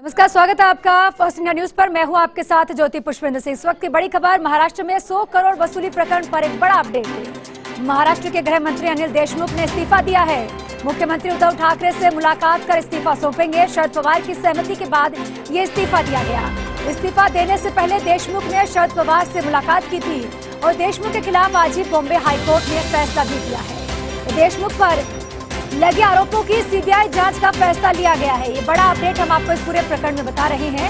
नमस्कार, स्वागत है आपका फर्स्ट इंडिया न्यूज पर। मैं हूं आपके साथ ज्योति पुष्पेंद्र सिंह। इस वक्त की बड़ी खबर, महाराष्ट्र में 100 करोड़ वसूली प्रकरण पर एक बड़ा अपडेट है। महाराष्ट्र के गृह मंत्री अनिल देशमुख ने इस्तीफा दिया है। मुख्यमंत्री उद्धव ठाकरे से मुलाकात कर इस्तीफा सौंपेंगे। शरद पवार की सहमति के बाद ये इस्तीफा दिया गया। इस्तीफा देने से पहले देशमुख ने शरद पवार से मुलाकात की थी और देशमुख के खिलाफ आज ही बॉम्बे हाईकोर्ट ने फैसला भी दिया है। देशमुख पर लगे आरोपों की सीबीआई जांच का फैसला लिया गया है। ये बड़ा अपडेट हम आपको इस पूरे प्रकरण में बता रहे हैं।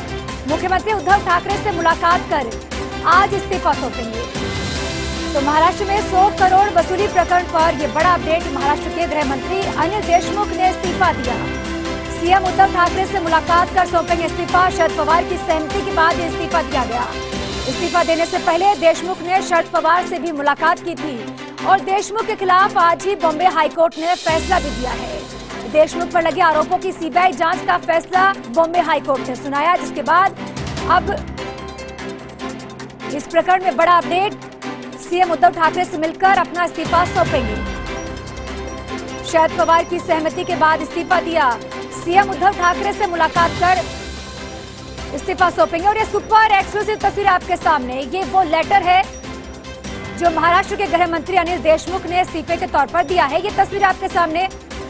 मुख्यमंत्री उद्धव ठाकरे से मुलाकात कर आज इस्तीफा सौंपेंगे। तो महाराष्ट्र में 100 करोड़ वसूली प्रकरण पर यह बड़ा अपडेट। महाराष्ट्र के गृह मंत्री अनिल देशमुख ने इस्तीफा दिया। सीएम उद्धव ठाकरे से मुलाकात कर सौंपेंगे इस्तीफा। शरद पवार की सहमति के बाद इस्तीफा दिया गया। इस्तीफा देने से पहले देशमुख ने शरद पवार से भी मुलाकात की थी और देशमुख के खिलाफ आज ही बॉम्बे हाईकोर्ट ने फैसला भी दिया है। देशमुख पर लगे आरोपों की सीबीआई जांच का फैसला बॉम्बे हाईकोर्ट ने सुनाया, जिसके बाद अब इस प्रकरण में बड़ा अपडेट। सीएम उद्धव ठाकरे से मिलकर अपना इस्तीफा सौंपेंगे। शरद पवार की सहमति के बाद इस्तीफा दिया। सीएम उद्धव ठाकरे से मुलाकात कर इस्तीफा सौंपेंगे। और ये सुपर एक्सक्लूसिव तस्वीर आपके सामने, ये वो लेटर है जो महाराष्ट्र के गृह मंत्री अनिल देशमुख ने इस्तीफे के तौर पर दिया है। ये तस्वीर आपके सामने,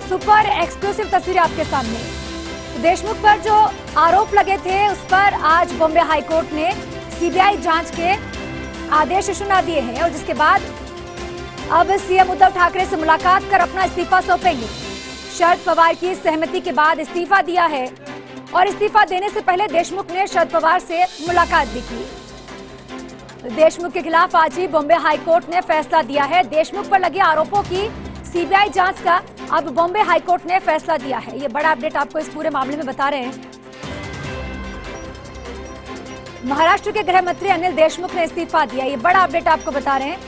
सुपर एक्सक्लूसिव तस्वीर आपके सामने। देशमुख पर जो आरोप लगे थे उस पर आज बॉम्बे हाईकोर्ट ने सीबीआई जांच के आदेश सुना दिए हैं और जिसके बाद अब सीएम उद्धव ठाकरे से मुलाकात कर अपना इस्तीफा सौंपेंगे। शरद पवार की सहमति के बाद इस्तीफा दिया है और इस्तीफा देने से पहले देशमुख ने शरद पवार से मुलाकात भी की। देशमुख के खिलाफ आज ही बॉम्बे हाईकोर्ट ने फैसला दिया है। देशमुख पर लगे आरोपों की सीबीआई जांच का अब बॉम्बे हाईकोर्ट ने फैसला दिया है। ये बड़ा अपडेट आपको इस पूरे मामले में बता रहे हैं। महाराष्ट्र के गृह मंत्री अनिल देशमुख ने इस्तीफा दिया। ये बड़ा अपडेट आपको बता रहे हैं।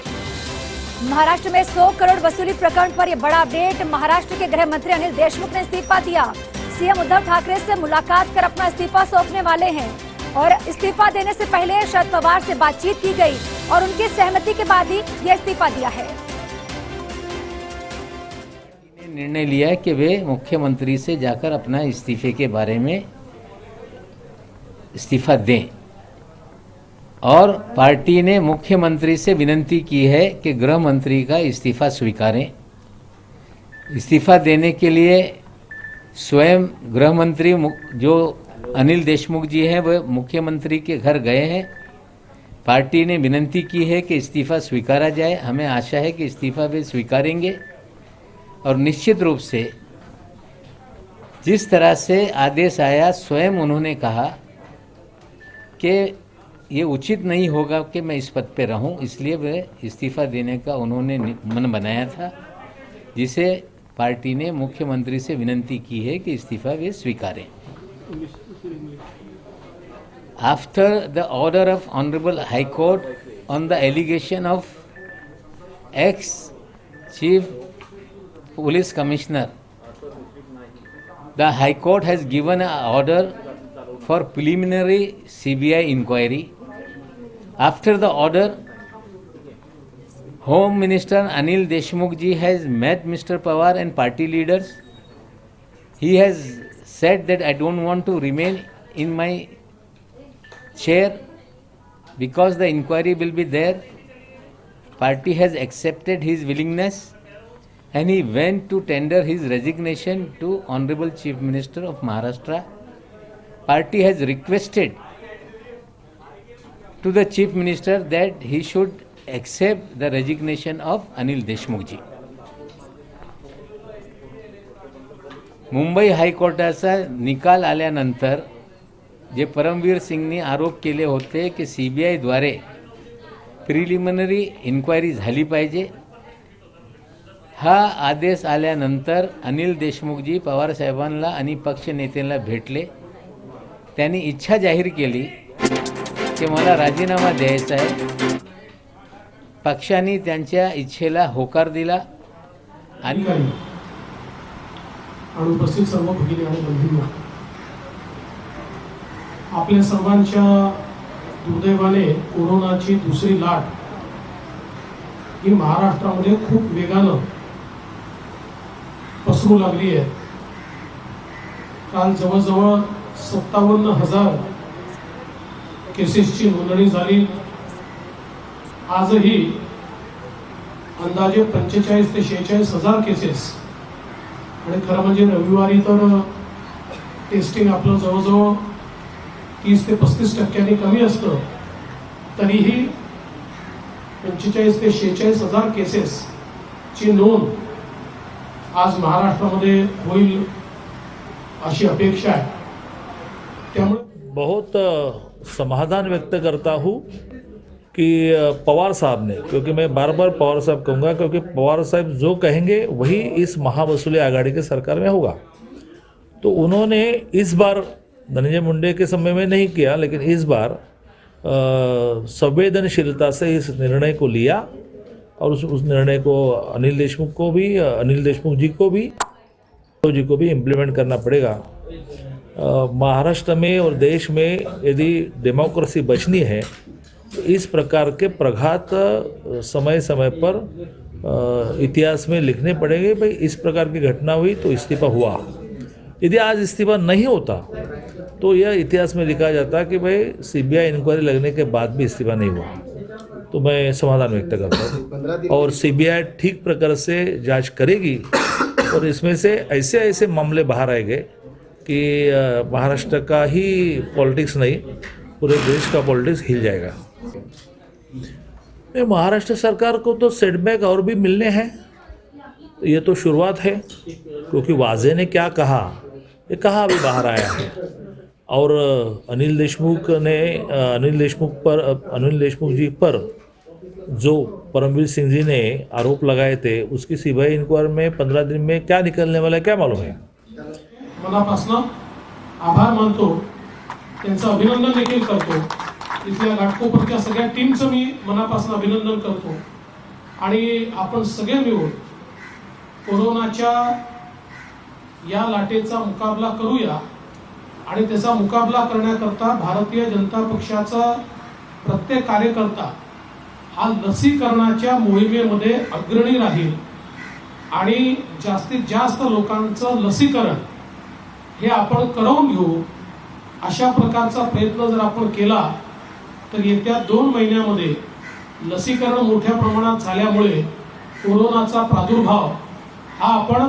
महाराष्ट्र में 100 करोड़ वसूली प्रकरण पर यह बड़ा अपडेट। महाराष्ट्र के गृह मंत्री अनिल देशमुख ने इस्तीफा दिया। सीएम उद्धव ठाकरे से मुलाकात कर अपना इस्तीफा सौंपने वाले हैं और इस्तीफा देने से पहले शरद पवार से बातचीत की गई और उनकी सहमति के बाद ही यह इस्तीफा दिया है। निर्णय लिया है कि वे मुख्यमंत्री से जाकर अपना इस्तीफे के बारे में इस्तीफा दें और पार्टी ने मुख्यमंत्री से विनती की है कि गृह मंत्री का इस्तीफा स्वीकारें। इस्तीफा देने के लिए स्वयं गृह मंत्री जो अनिल देशमुख जी हैं वह मुख्यमंत्री के घर गए हैं। पार्टी ने विनती की है कि इस्तीफा स्वीकारा जाए। हमें आशा है कि इस्तीफा वे स्वीकारेंगे और निश्चित रूप से जिस तरह से आदेश आया, स्वयं उन्होंने कहा कि ये उचित नहीं होगा कि मैं इस पद पे रहूं, इसलिए वे इस्तीफा देने का उन्होंने मन बनाया था, जिसे पार्टी ने मुख्यमंत्री से विनती की है कि इस्तीफा वे स्वीकारें। After the order of Honorable High Court on the allegation of ex-Chief Police Commissioner, the High Court has given an order for preliminary CBI inquiry. After the order, Home Minister Anil Deshmukh ji has met Mr. Pawar and party leaders. He has said that I don't want to remain in my chair because the inquiry will be there. Party has accepted his willingness and he went to tender his resignation to Honorable Chief Minister of Maharashtra. Party has requested to the Chief Minister that he should accept the resignation of Anil Deshmukh ji. Mumbai हायकोर्टाचा निकाल आल्यानंतर जे परमवीर सिंगनी आरोप केले होते की सीबीआयद्वारे preliminary inquiry झाली पाहिजे, हा आदेश आल्यानंतर अनिल देशमुखजी पवार साहेबांना आणि पक्ष नेत्यांना भेटले। त्यांनी इच्छा जाहीर केली की मला राजीनामा द्यायचा आहे। पक्षाने त्यांच्या इच्छेला होकार दिला आणि उपस्थित सर्व भगिनी आणि बंधूंनो, आपल्या सर्वांच्या दुर्दैवाने कोरोनाची दुसरी लाट ही महाराष्ट्रामध्ये खूप वेगाने पसरू लागली आहे। काल जवळजवळ 57,000 केसेसची नोंदणी झाली. आजही अंदाजे 45 ते 46,000 केसेस. आणि खरं म्हणजे रविवारी तर टेस्टिंग आपलं जवळजवळ 30 ते 35% कमी असतं. तरीही 45 ते 46,000 केसेसची नोंद आज महाराष्ट्रामध्ये होईल अशी अपेक्षा आहे. त्यामुळे बहुत समाधान व्यक्त करता हूँ कि पवार साहब ने, क्योंकि मैं बार बार पवार साहब कहूँगा, क्योंकि पवार साहब जो कहेंगे वही इस महावसूली आघाड़ी के सरकार में होगा. तो उन्होंने इस बार धनंजय मुंडे के समय में नहीं किया, लेकिन इस बार संवेदनशीलता से इस निर्णय को लिया और उस निर्णय को अनिल देशमुख जी को भी इम्प्लीमेंट करना पड़ेगा. महाराष्ट्र में और देश में यदि डेमोक्रेसी बचनी है तो इस प्रकार के प्रघात समय समय पर इतिहास में लिखने पड़ेंगे. भाई इस प्रकार की घटना हुई तो इस्तीफा हुआ. यदि आज इस्तीफा नहीं होता तो यह इतिहास में लिखा जाता कि भाई सीबीआई इंक्वायरी लगने के बाद भी इस्तीफा नहीं हुआ. तो मैं समाधान व्यक्त करता हूँ और सीबीआई ठीक प्रकार से जांच करेगी और इसमें से ऐसे ऐसे मामले बाहर आएंगे कि महाराष्ट्र का ही पॉलिटिक्स नहीं, पूरे देश का पॉलिटिक्स हिल जाएगा. महाराष्ट्र सरकार को तो सेटबैक और भी मिलने हैं. ये तो शुरुआत है, क्योंकि वाजे ने क्या कहा, ये कहा अभी बाहर आया है. और अनिल देशमुख जी पर जो परमवीर सिंह जी ने आरोप लगाए थे, उसकी सीबीआई इंक्वायरी में 15 दिन में क्या निकलने वाला है क्या मालूम है. मनापासून आभार मानतो, त्यांचं अभिनंदन देखील करतो. इथल्या घाटकोपरच्या सगळ्या टीमचं मी मनापासून अभिनंदन करतो. आणि आपण सगळे मिळून कोरोनाच्या या लाटेचा मुकाबला करूया. आणि त्याचा मुकाबला करण्याकरता भारतीय जनता पक्षाचा प्रत्येक कार्यकर्ता हा लसीकरणाच्या मोहिमेमध्ये अग्रणी राहील आणि जास्तीत जास्त लोकांचं लसीकरण हे आपण करवून घेऊ. अशा प्रकारचा प्रयत्न जर आपण केला तर येत्या 2 महिन्यामध्ये लसीकरण मोठ्या प्रमाणात झाल्यामुळे कोरोनाचा प्रादुर्भाव हा आपण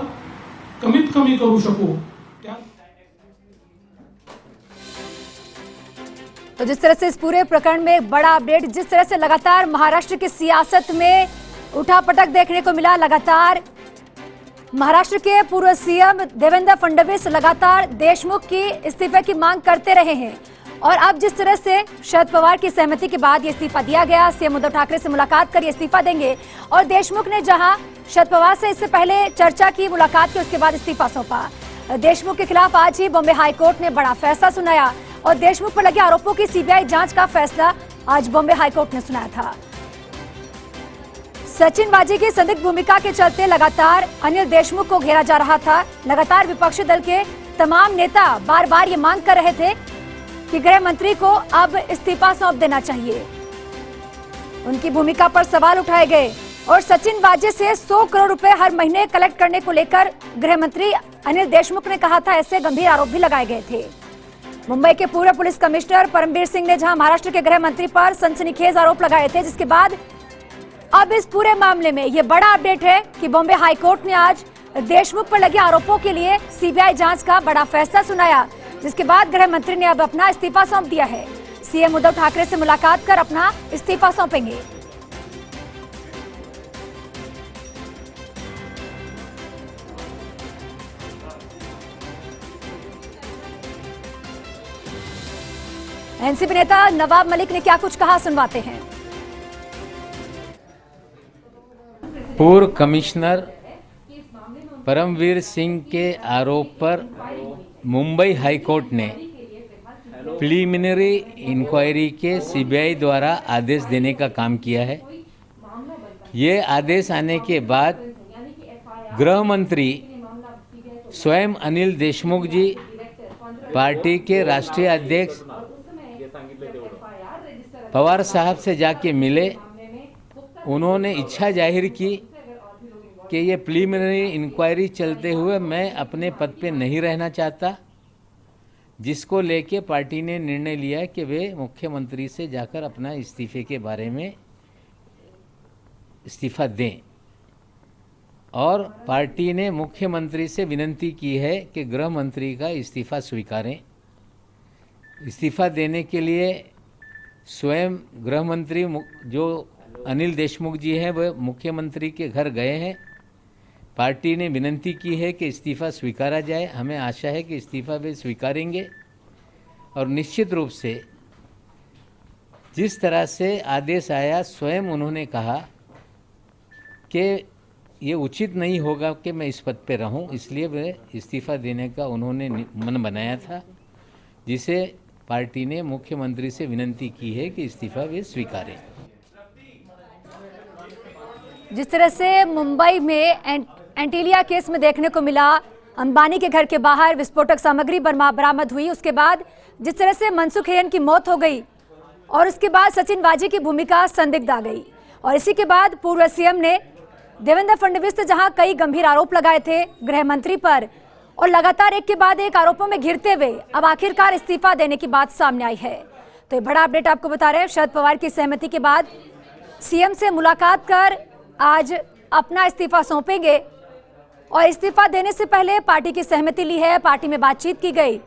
कमीत कमी करू शकू. तो जिस तरह से इस पूरे प्रकरण में एक बड़ा अपडेट, जिस तरह से लगातार महाराष्ट्र की सियासत में उठापटक देखने को मिला, लगातार महाराष्ट्र के पूर्व सीएम देवेंद्र फडणवीस लगातार देशमुख की इस्तीफे की मांग करते रहे हैं. और अब जिस तरह से शरद पवार की सहमति के बाद ये इस्तीफा दिया गया, सीएम उद्धव ठाकरे से मुलाकात कर इस्तीफा देंगे. और देशमुख ने जहां शरद पवार से इससे पहले चर्चा की, मुलाकात की, उसके बाद इस्तीफा सौंपा. देशमुख के खिलाफ आज ही बॉम्बे हाईकोर्ट ने बड़ा फैसला सुनाया और देशमुख पर लगे आरोपों की सीबीआई जांच का फैसला आज बॉम्बे हाईकोर्ट ने सुनाया था. सचिन वाजे की संदिग्ध भूमिका के चलते लगातार अनिल देशमुख को घेरा जा रहा था. लगातार विपक्षी दल के तमाम नेता बार बार ये मांग कर रहे थे कि गृह मंत्री को अब इस्तीफा सौंप देना चाहिए. उनकी भूमिका पर सवाल उठाए गए और सचिन वाजे से 100 करोड़ रुपए हर महीने कलेक्ट करने को लेकर गृह मंत्री अनिल देशमुख ने कहा था. ऐसे गंभीर आरोप भी लगाए गए थे. मुंबई के पूर्व पुलिस कमिश्नर परमवीर सिंह ने जहां महाराष्ट्र के गृह मंत्री पर सनसनीखेज आरोप लगाए थे, जिसके बाद अब इस पूरे मामले में यह बड़ा अपडेट है कि बॉम्बे हाईकोर्ट ने आज देशमुख पर लगे आरोपों के लिए सीबीआई जांच का बड़ा फैसला सुनाया, जिसके बाद गृह मंत्री ने अब अपना इस्तीफा सौंप दिया है. सीएम उद्धव ठाकरे से मुलाकात कर अपना इस्तीफा सौंपेंगे. एनसीपी नेता नवाब मलिक ने क्या कुछ कहा, सुनवाते हैं. पूर्व कमिश्नर परमवीर सिंह के आरोप पर मुंबई हाईकोर्ट ने प्रीलिमिनरी इंक्वायरी के सीबीआई द्वारा आदेश देने का काम किया है. ये आदेश आने के बाद गृह मंत्री स्वयं अनिल देशमुख जी पार्टी के राष्ट्रीय अध्यक्ष पवार साहब से जाके मिले. उन्होंने इच्छा जाहिर की कि ये प्रीलिमिनरी इंक्वायरी चलते हुए मैं अपने पद पे नहीं रहना चाहता, जिसको लेके पार्टी ने निर्णय लिया कि वे मुख्यमंत्री से जाकर अपना इस्तीफे के बारे में इस्तीफा दें और पार्टी ने मुख्यमंत्री से विनती की है कि गृह मंत्री का इस्तीफा स्वीकारें। इस्तीफा देने के लिए स्वयं गृह मंत्री जो अनिल देशमुख जी हैं वह मुख्यमंत्री के घर गए हैं। पार्टी ने विनती की है कि इस्तीफा स्वीकारा जाए। हमें आशा है कि इस्तीफा वे स्वीकारेंगे और निश्चित रूप से जिस तरह से आदेश आया स्वयं उन्होंने कहा कि ये उचित नहीं होगा कि मैं इस पद पे रहूं, इसलिए वे इस्तीफा देने का उन्होंने मन बनाया था, जिसे पार्टी ने मुख्यमंत्री से विनती की है कि इस्तीफा वे स्वीकारें। जिस तरह से मुंबई में एंटीलिया केस में देखने को मिला, अंबानी के घर के बाहर विस्फोटक सामग्री बरामद हुई, उसके बाद जिस तरह से मनसुख हिरेन की मौत हो गई और उसके बाद सचिन वाजी की भूमिका संदिग्ध आ गई और इसी के बाद पूर्व सीएम ने देवेंद्र फडणवीस ने जहां कई गंभीर आरोप लगाए थे गृह मंत्री पर और लगातार एक के बाद एक आरोपों में घिरते हुए अब आखिरकार इस्तीफा देने की बात सामने आई है। तो ये बड़ा अपडेट आपको बता रहे हैं। शरद पवार की सहमति के बाद सीएम से मुलाकात कर आज अपना इस्तीफा सौंपेंगे और इस्तीफा देने से पहले पार्टी की सहमति ली है, पार्टी में बातचीत की गई।